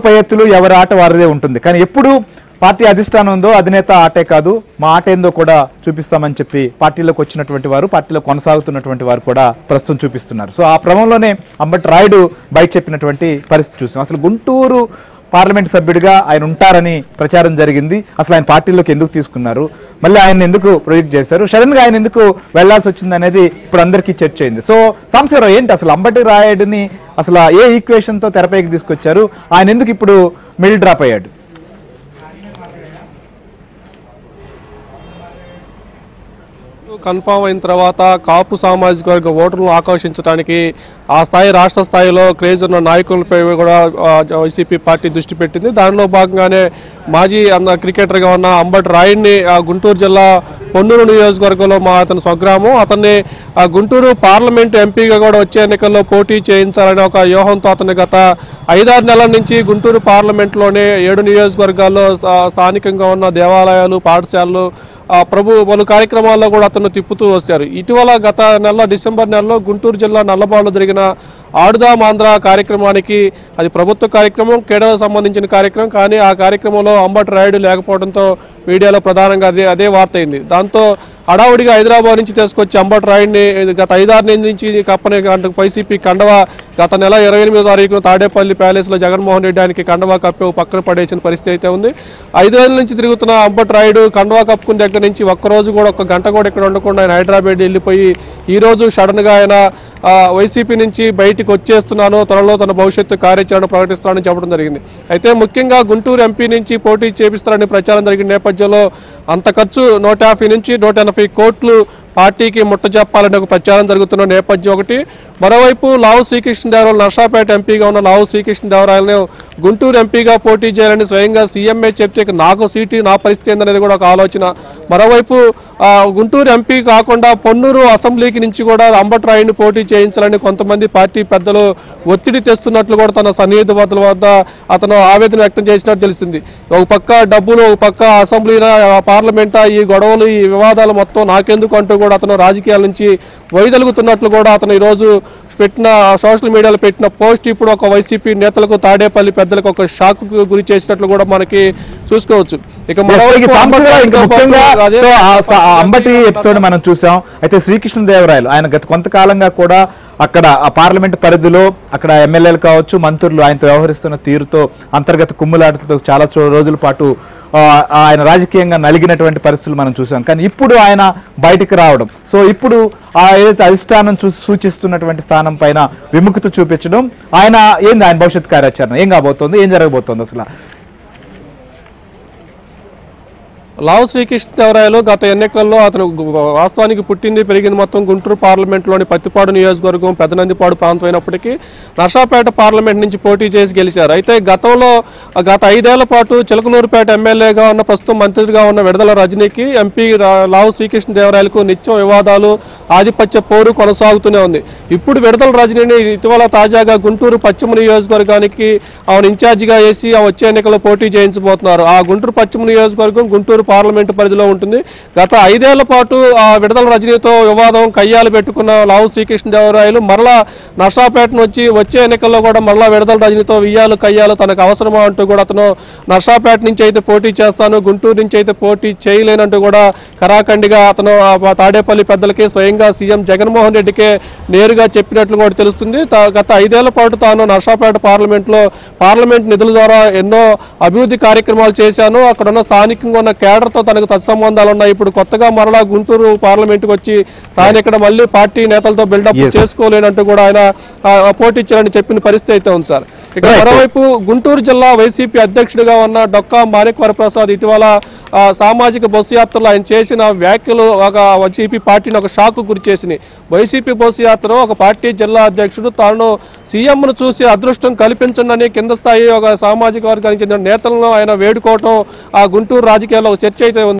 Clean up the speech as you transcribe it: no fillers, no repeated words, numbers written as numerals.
పై ఎత్తులు ఎవరి ఆట వారిదే ఉంటుంది. కానీ ఎప్పుడు పార్టీ అధిష్టానం ఉందో అధినేత ఆటే కాదు మా ఆట ఏందో కూడా చూపిస్తామని చెప్పి పార్టీలోకి వచ్చినటువంటి వారు, పార్టీలో కొనసాగుతున్నటువంటి వారు కూడా ప్రస్తుతం చూపిస్తున్నారు. సో ఆ క్రమంలోనే అంబటి రాయుడు బయట చెప్పినటువంటి పరిస్థితి చూసాం. అసలు గుంటూరు పార్లమెంట్ సభ్యుడిగా ఆయన ఉంటారని ప్రచారం జరిగింది. అసలు ఆయన పార్టీలోకి ఎందుకు తీసుకున్నారు, మళ్ళీ ఆయన ఎందుకు ప్రొజెక్ట్ చేశారు, సడన్ గా ఆయన ఎందుకు వెళ్లాల్సి వచ్చింది అనేది ఇప్పుడు అందరికీ చర్చ అయింది. సో సాంబశివరావు ఏంటి అసలు అంబటి రాయుడిని అసలు ఏ ఈక్వేషన్ తో తెరపైకి తీసుకొచ్చారు, ఆయన ఎందుకు ఇప్పుడు మిడిల్ డ్రాప్ అయ్యాడు? కన్ఫామ్ అయిన తర్వాత కాపు సామాజిక వర్గ ఓటర్లను ఆకర్షించడానికి ఆ స్థాయి రాష్ట్ర స్థాయిలో క్రేజ్ ఉన్న నాయకులపై కూడా వైసీపీ పార్టీ దృష్టి పెట్టింది. దానిలో భాగంగానే మాజీ క్రికెటర్గా ఉన్న అంబటి రాయుడిని గుంటూరు జిల్లా పొన్నూరు నియోజకవర్గంలో అతని స్వగ్రామం, అతన్ని గుంటూరు పార్లమెంటు ఎంపీగా కూడా వచ్చే ఎన్నికల్లో పోటీ చేయించాలనే ఒక వ్యూహంతో అతన్ని గత 5-6 నెలల నుంచి గుంటూరు పార్లమెంట్లోనే 7 నియోజకవర్గాల్లో స్థానికంగా ఉన్న దేవాలయాలు, పాఠశాలలు, పలు కార్యక్రమాల్లో కూడా అతను తిప్పుతూ వచ్చారు. ఇటీవల గత డిసెంబర్ నెలలో గుంటూరు జిల్లా నల్లబాడులో జరిగిన ఆడుదాం ఆంధ్ర కార్యక్రమానికి, అది ప్రభుత్వ కార్యక్రమం, కేడలకు సంబంధించిన కార్యక్రమం, కానీ ఆ కార్యక్రమంలో అంబటి రాయుడు లేకపోవడంతో మీడియాలో ప్రధానంగా అదే వార్త అయింది. దాంతో హడావుడిగా హైదరాబాద్ నుంచి తీసుకొచ్చి అంబటి రాయుడిని గత 5-6 నెలల నుంచి కప్పని వైసీపీ కండవా గత నెల 28వ తారీఖున తాడేపల్లి ప్యాలెస్లో జగన్మోహన్ రెడ్డి ఆయనకి కండవా కప్పి పక్కన పడేసిన పరిస్థితి అయితే ఉంది. 5 ఏళ్ళ నుంచి తిరుగుతున్న అంబటి రాయుడు కండవా కప్పుకున్న దగ్గర నుంచి ఒక్కరోజు కూడా, ఒక్క గంట కూడా ఇక్కడ ఉండకుండా ఆయన హైదరాబాద్ వెళ్ళిపోయి ఈరోజు సడన్గా ఆయన వైసీపీ నుంచి బయటికి వచ్చేస్తున్నాను, త్వరలో తన భవిష్యత్తు కార్యాచరణ ప్రకటిస్తానని చెప్పడం జరిగింది. అయితే ముఖ్యంగా గుంటూరు ఎంపీ నుంచి పోటీ చేపిస్తారని ప్రచారం జరిగిన నేపథ్యంలో అంత ఖర్చు 150 నుంచి 180 కోట్లు పార్టీకి ముట్టజెప్పాలని ఒక ప్రచారం జరుగుతున్న నేపథ్యం ఒకటి. మరోవైపు లావు శ్రీకృష్ణదేవరాయలు నర్సాపేట ఎంపీగా ఉన్న లావు శ్రీకృష్ణదేవరాయలను గుంటూరు ఎంపీగా పోటీ చేయాలని స్వయంగా సీఎంఏ చెప్తే నాకు సీటు నా పరిస్థితి ఏందనేది కూడా ఒక ఆలోచన. మరోవైపు గుంటూరు ఎంపీ కాకుండా పొన్నూరు అసెంబ్లీకి నుంచి కూడా అంబటి రాయుడిని పోటీ చేయించాలని కొంతమంది పార్టీ పెద్దలు ఒత్తిడి తెస్తున్నట్లు కూడా తన సన్నిహితుల వద్ద అతను ఆవేదన వ్యక్తం చేసినట్టు తెలిసింది. ఒక పక్క డబ్బులు, ఒక పక్క అసెంబ్లీనా పార్లమెంటా, ఈ గొడవలు, ఈ వివాదాలు మొత్తం నాకెందుకు అంటూ కూడా అతను రాజకీయాల నుంచి వైదొలుగుతున్నట్లు కూడా అతను ఈరోజు పెట్టిన సోషల్ మీడియాలో పెట్టిన పోస్ట్ ఇప్పుడు ఒక వైసీపీ నేతలకు, తాడేపల్లి పెద్దలకు ఒక షాక్ గురి చేసినట్లు కూడా మనకి చూసుకోవచ్చు. ఇక అంబటి ఎపిసోడ్ మనం చూసాం. అయితే శ్రీకృష్ణదేవరాయలు ఆయన గత కొంతకాలంగా కూడా అక్కడ ఆ పార్లమెంట్ పరిధిలో అక్కడ ఎమ్మెల్యేలు కావచ్చు, మంత్రులు ఆయనతో వ్యవహరిస్తున్న తీరుతో, అంతర్గత కుమ్ములాటతో చాలా రోజుల పాటు ఆయన రాజకీయంగా నలిగినటువంటి పరిస్థితులు మనం చూసాం. కానీ ఇప్పుడు ఆయన బయటికి రావడం, సో ఇప్పుడు ఏదైతే అధిష్టానం సూచిస్తున్నటువంటి స్థానం పైన విముఖత చూపించడం, ఆయన భవిష్యత్ కార్యాచరణ ఏం కాబోతోంది, ఏం జరగబోతోంది అసలు? లావు శ్రీకృష్ణదేవరాయలు గత ఎన్నికల్లో అతను వాస్తవానికి పుట్టింది పెరిగింది మొత్తం గుంటూరు పార్లమెంట్లోని పత్తిపాడు నియోజకవర్గం, పెదనందిపాడు ప్రాంతం అయినప్పటికీ నర్సాపేట పార్లమెంట్ నుంచి పోటీ చేసి గెలిచారు. అయితే గతంలో గత 5 ఏళ్ల పాటు చిలకలూరుపేట ఎమ్మెల్యేగా ఉన్న, ప్రస్తుతం మంత్రిగా ఉన్న విడదల రజనీకి ఎంపీ లావు శ్రీకృష్ణదేవరాయలకు నిత్యం వివాదాలు, ఆధిపత్య పోరు కొనసాగుతూనే ఉంది. ఇప్పుడు విడదల రజనీని ఇటీవల తాజాగా గుంటూరు పశ్చిమ నియోజకవర్గానికి ఆమెను ఇన్ఛార్జిగా వేసి వచ్చే ఎన్నికల్లో పోటీ చేయించబోతున్నారు. ఆ గుంటూరు పశ్చిమ నియోజకవర్గం గుంటూరు పార్లమెంటు పరిధిలో ఉంటుంది. గత 5 ఏళ్ల పాటు విడదల రజనీతో వివాదం కయ్యాలు పెట్టుకున్న లావు శ్రీకృష్ణదేవరాయలు మరలా నర్సాపేటను వచ్చే ఎన్నికల్లో కూడా మరలా విడదల రజనీతో వియ్యాలు కయ్యాలు తనకు అవసరమా అంటూ కూడా అతను నర్సాపేట నుంచి అయితే పోటీ చేస్తాను, గుంటూరు నుంచి అయితే పోటీ చేయలేనంటూ కూడా కరాఖండిగా అతను తాడేపల్లి పెద్దలకి, స్వయంగా సీఎం జగన్మోహన్ రెడ్డికే నేరుగా చెప్పినట్లు కూడా తెలుస్తుంది. గత 5 ఏళ్ల పాటు తాను నర్సాపేట పార్లమెంట్ నిధుల ద్వారా ఎన్నో అభివృద్ధి కార్యక్రమాలు చేశాను, అక్కడున్న స్థానికంగా ఉన్న కేడర్తో తనకు సత్సంబంధాలు ఉన్నాయి, ఇప్పుడు కొత్తగా మరలా గుంటూరు పార్లమెంట్కి వచ్చి తాను ఇక్కడ మళ్ళీ పార్టీ నేతలతో బిల్డప్ చేసుకోలేనంటూ కూడా ఆయన పోటీ చేయాలని చెప్పిన పరిస్థితి అయితే ఉంది సార్. ఇక మరోవైపు గుంటూరు జిల్లా వైసీపీ అధ్యక్షుడిగా ఉన్న డొక్కా మాణిక్ వరప్రసాద్ ఇటీవల సామాజిక బస్సు యాత్రలో ఆయన చేసిన వ్యాఖ్యలు ఒక వైసీపీ పార్టీని ఒక షాక్ గురి చేసినాయి. వైసీపీ బస్సు యాత్రలో ఒక పార్టీ జిల్లా అధ్యక్షుడు తాను సీఎంను చూసి అదృష్టం కల్పించండి కింద స్థాయి ఒక సామాజిక వర్గానికి చెందిన నేతలను ఆయన వేడుకోవటం ఆ గుంటూరు రాజకీయాల్లో ఒక చర్చ అయితే ఉంది.